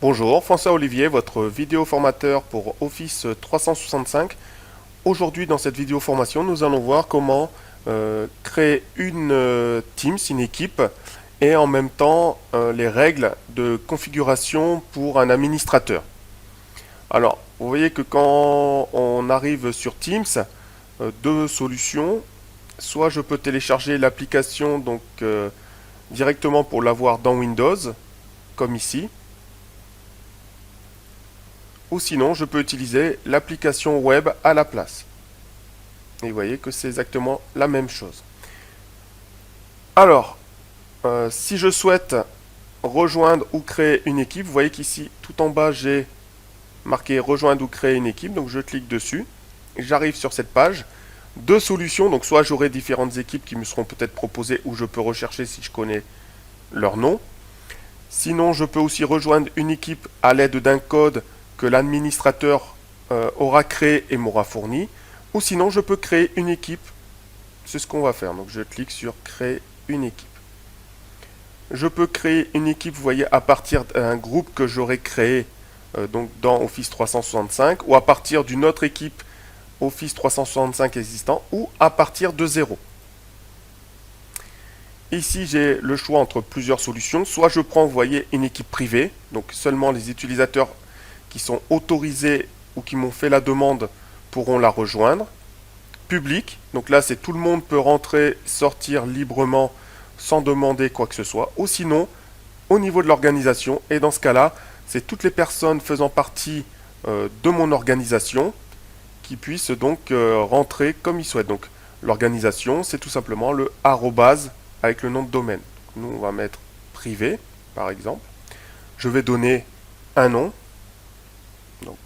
Bonjour, François Olivier, votre vidéo formateur pour Office 365. Aujourd'hui, dans cette vidéo formation, nous allons voir comment créer une Teams, une équipe, et en même temps les règles de configuration pour un administrateur. Alors, vous voyez que quand on arrive sur Teams, deux solutions. Soit je peux télécharger l'application directement pour l'avoir dans Windows, comme ici. Ou sinon, je peux utiliser l'application web à la place. Et vous voyez que c'est exactement la même chose. Alors, si je souhaite rejoindre ou créer une équipe, vous voyez qu'ici, tout en bas, j'ai marqué rejoindre ou créer une équipe. Donc, je clique dessus. J'arrive sur cette page. Deux solutions. Donc, soit j'aurai différentes équipes qui me seront peut-être proposées ou je peux rechercher si je connais leur nom. Sinon, je peux aussi rejoindre une équipe à l'aide d'un code que l'administrateur aura créé et m'aura fourni. Ou sinon, je peux créer une équipe. C'est ce qu'on va faire. Donc, je clique sur créer une équipe. Je peux créer une équipe, vous voyez, à partir d'un groupe que j'aurai créé donc dans Office 365 ou à partir d'une autre équipe Office 365 existant ou à partir de zéro. Ici, j'ai le choix entre plusieurs solutions. Soit je prends, vous voyez, une équipe privée, donc seulement les utilisateurs qui sont autorisés ou qui m'ont fait la demande pourront la rejoindre. Public, donc là, c'est tout le monde peut rentrer, sortir librement sans demander quoi que ce soit. Ou sinon, au niveau de l'organisation, et dans ce cas-là, c'est toutes les personnes faisant partie de mon organisation qui puissent donc rentrer comme ils souhaitent. Donc l'organisation, c'est tout simplement le arrobase avec le nom de domaine. Nous, on va mettre privé, par exemple. Je vais donner un nom. Donc,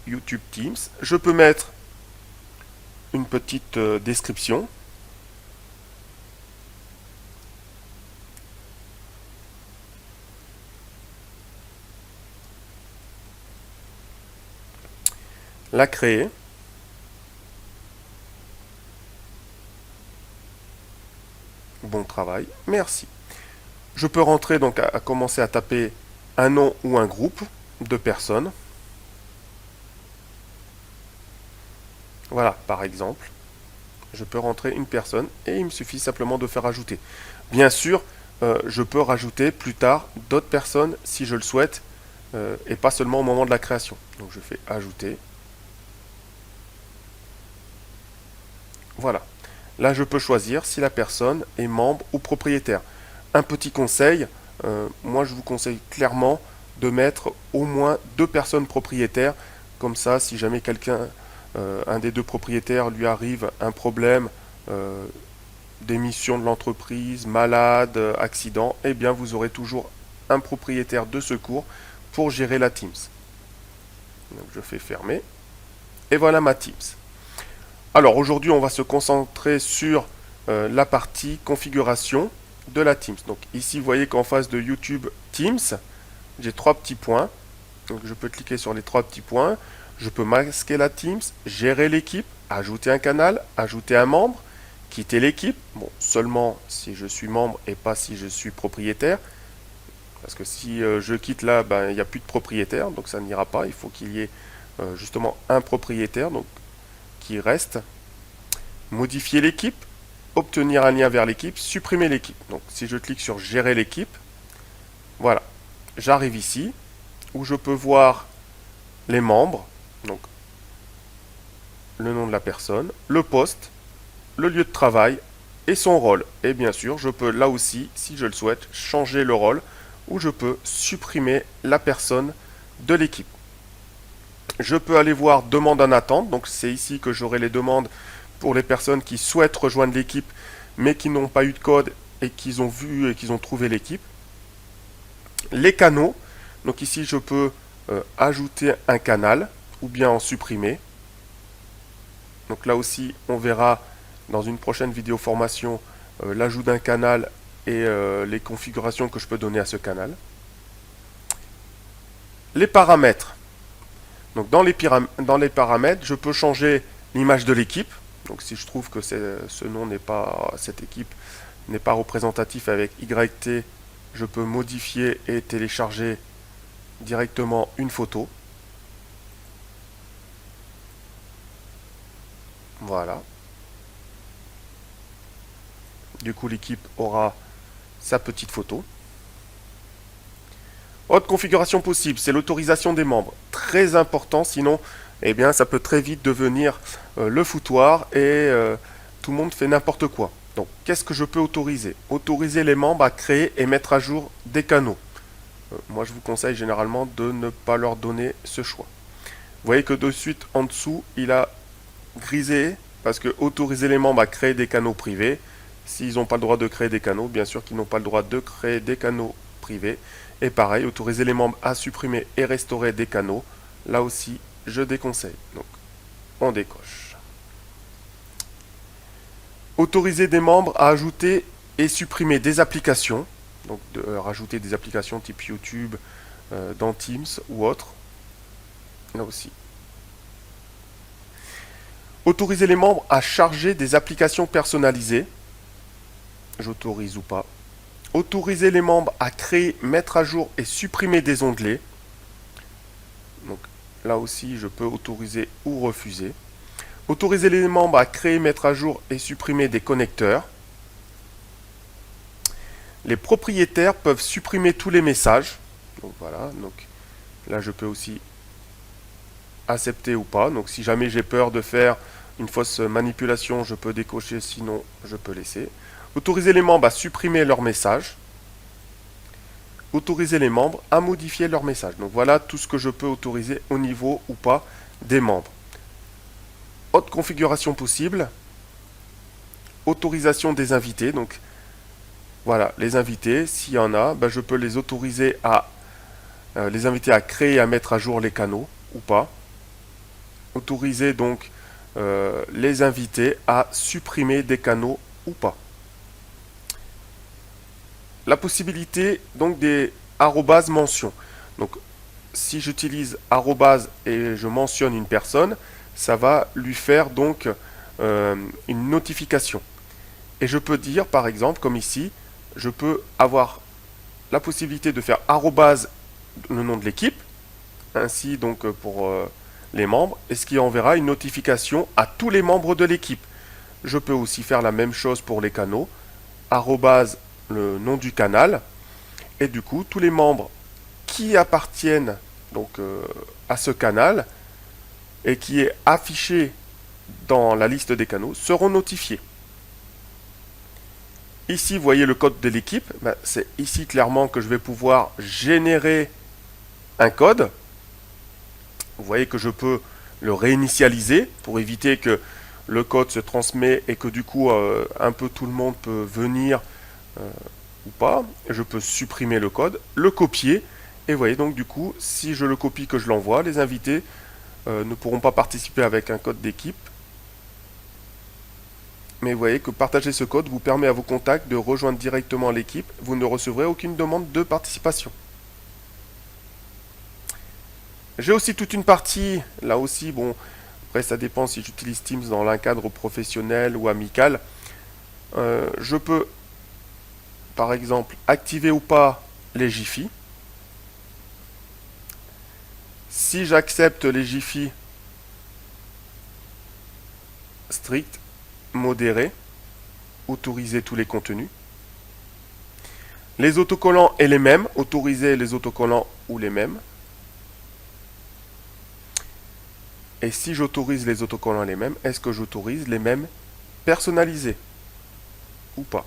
YouTube Teams. Je peux mettre une petite description. La créer. Bon travail, merci. Je peux rentrer donc à commencer à taper un nom ou un groupe de personnes. Voilà, par exemple, je peux rentrer une personne et il me suffit simplement de faire ajouter. Bien sûr, je peux rajouter plus tard d'autres personnes si je le souhaite et pas seulement au moment de la création. Donc je fais ajouter. Voilà. Là, je peux choisir si la personne est membre ou propriétaire. Un petit conseil, moi je vous conseille clairement de mettre au moins deux personnes propriétaires. Comme ça, si jamais quelqu'un, un des deux propriétaires, lui arrive un problème, démission de l'entreprise, malade, accident, eh bien vous aurez toujours un propriétaire de secours pour gérer la Teams. Donc je fais fermer. Et voilà ma Teams. Alors aujourd'hui, on va se concentrer sur la partie configuration de la Teams. Donc ici, vous voyez qu'en face de YouTube Teams, j'ai trois petits points. Donc je peux cliquer sur les trois petits points. Je peux masquer la Teams, gérer l'équipe, ajouter un canal, ajouter un membre, quitter l'équipe. Bon, seulement si je suis membre et pas si je suis propriétaire. Parce que si je quitte là, ben, il n'y a plus de propriétaire, donc ça n'ira pas. Il faut qu'il y ait justement un propriétaire donc, qui reste. Modifier l'équipe, obtenir un lien vers l'équipe, supprimer l'équipe. Donc si je clique sur gérer l'équipe, voilà, j'arrive ici où je peux voir les membres, donc le nom de la personne, le poste, le lieu de travail et son rôle. Et bien sûr, je peux là aussi, si je le souhaite, changer le rôle ou je peux supprimer la personne de l'équipe. Je peux aller voir demande en attente, donc c'est ici que j'aurai les demandes pour les personnes qui souhaitent rejoindre l'équipe mais qui n'ont pas eu de code et qui ont vu et qui ont trouvé l'équipe. Les canaux, donc ici je peux ajouter un canal ou bien en supprimer. Donc là aussi on verra dans une prochaine vidéo formation l'ajout d'un canal et les configurations que je peux donner à ce canal. Les paramètres. Donc dans les paramètres, je peux changer l'image de l'équipe. Donc si je trouve que ce nom n'est pas, cette équipe n'est pas représentatif avec YT, je peux modifier et télécharger directement une photo. Voilà. Du coup, l'équipe aura sa petite photo. Autre configuration possible, c'est l'autorisation des membres. Très important, sinon, eh bien, ça peut très vite devenir le foutoir et tout le monde fait n'importe quoi. Donc, qu'est-ce que je peux autoriser? Autoriser les membres à créer et mettre à jour des canaux. Moi, je vous conseille généralement de ne pas leur donner ce choix. Vous voyez que de suite, en dessous, il a grisé parce que autoriser les membres à créer des canaux privés. S'ils n'ont pas le droit de créer des canaux, bien sûr qu'ils n'ont pas le droit de créer des canaux privés. Et pareil, autoriser les membres à supprimer et restaurer des canaux. Là aussi, je déconseille. Donc, on décoche. Autoriser des membres à ajouter et supprimer des applications. Donc, de rajouter des applications type YouTube dans Teams ou autre. Là aussi. Autoriser les membres à charger des applications personnalisées. J'autorise ou pas. Autoriser les membres à créer, mettre à jour et supprimer des onglets. Donc là aussi, je peux autoriser ou refuser. Autoriser les membres à créer, mettre à jour et supprimer des connecteurs. Les propriétaires peuvent supprimer tous les messages. Donc voilà, donc là je peux aussi accepter ou pas. Donc si jamais j'ai peur de faire une fausse manipulation, je peux décocher, sinon je peux laisser. Autoriser les membres à supprimer leurs messages. Autoriser les membres à modifier leurs messages. Donc voilà tout ce que je peux autoriser au niveau ou pas des membres. Autre configuration possible. Autorisation des invités. Donc voilà, les invités, s'il y en a, ben, je peux les autoriser à les inviter à créer et à mettre à jour les canaux ou pas. Autoriser donc les invités à supprimer des canaux ou pas. La possibilité donc des arrobase mentions. Donc si j'utilise arrobase et je mentionne une personne, ça va lui faire donc une notification. Et je peux dire par exemple comme ici, je peux avoir la possibilité de faire arrobase le nom de l'équipe, ainsi donc pour les membres, et ce qui enverra une notification à tous les membres de l'équipe. Je peux aussi faire la même chose pour les canaux, arrobase le nom du canal, et du coup tous les membres qui appartiennent donc à ce canal et qui est affiché dans la liste des canaux seront notifiés. Ici vous voyez le code de l'équipe, ben, c'est ici clairement que je vais pouvoir générer un code. Vous voyez que je peux le réinitialiser pour éviter que le code se transmet et que du coup un peu tout le monde peut venir ou pas. Je peux supprimer le code, le copier et vous voyez donc du coup si je le copie que je l'envoie, les invités ne pourront pas participer avec un code d'équipe. Mais vous voyez que partager ce code vous permet à vos contacts de rejoindre directement l'équipe. Vous ne recevrez aucune demande de participation. J'ai aussi toute une partie, là aussi, bon, après ça dépend si j'utilise Teams dans un cadre professionnel ou amical. Je peux, par exemple, activer ou pas les Jiffy. Si j'accepte les Jiffy strict, modéré, autoriser tous les contenus. Les autocollants et les mêmes, autoriser les autocollants ou les mêmes. Et si j'autorise les autocollants et les mêmes, est-ce que j'autorise les mêmes personnalisés ou pas?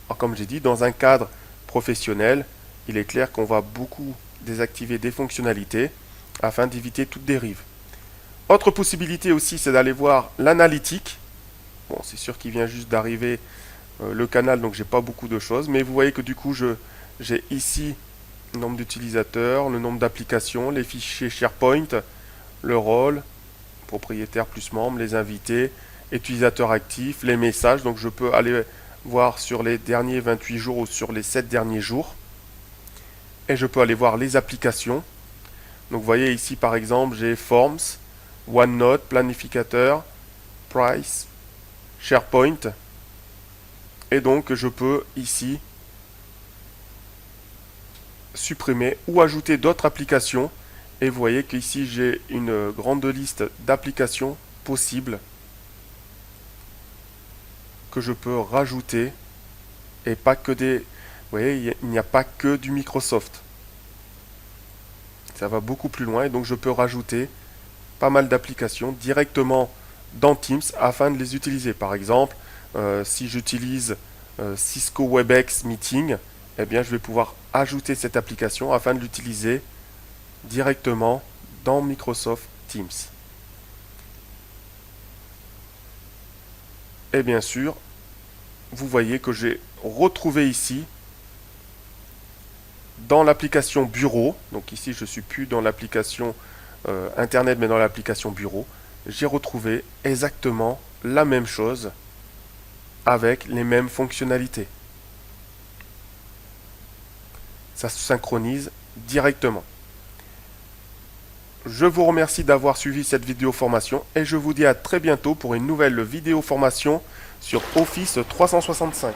Alors comme j'ai dit, dans un cadre professionnel, il est clair qu'on va beaucoup désactiver des fonctionnalités afin d'éviter toute dérive. Autre possibilité aussi, c'est d'aller voir l'analytique. Bon, c'est sûr qu'il vient juste d'arriver le canal, donc j'ai pas beaucoup de choses. Mais vous voyez que du coup, j'ai ici le nombre d'utilisateurs, le nombre d'applications, les fichiers SharePoint, le rôle, propriétaire plus membre, les invités, utilisateurs actifs, les messages. Donc je peux aller voir sur les derniers 28 jours ou sur les 7 derniers jours. Et je peux aller voir les applications. Donc vous voyez ici par exemple, j'ai Forms. OneNote, planificateur, Price, SharePoint. Et donc je peux ici supprimer ou ajouter d'autres applications. Et vous voyez qu'ici j'ai une grande liste d'applications possibles que je peux rajouter. Et pas que des... Vous voyez, il n'y a pas que du Microsoft. Ça va beaucoup plus loin et donc je peux rajouter pas mal d'applications directement dans Teams afin de les utiliser. Par exemple, si j'utilise Cisco Webex Meeting, eh bien je vais pouvoir ajouter cette application afin de l'utiliser directement dans Microsoft Teams. Et bien sûr, vous voyez que j'ai retrouvé ici dans l'application bureau, donc ici je ne suis plus dans l'application internet mais dans l'application bureau, j'ai retrouvé exactement la même chose avec les mêmes fonctionnalités. Ça se synchronise directement. Je vous remercie d'avoir suivi cette vidéo formation et je vous dis à très bientôt pour une nouvelle vidéo formation sur Office 365.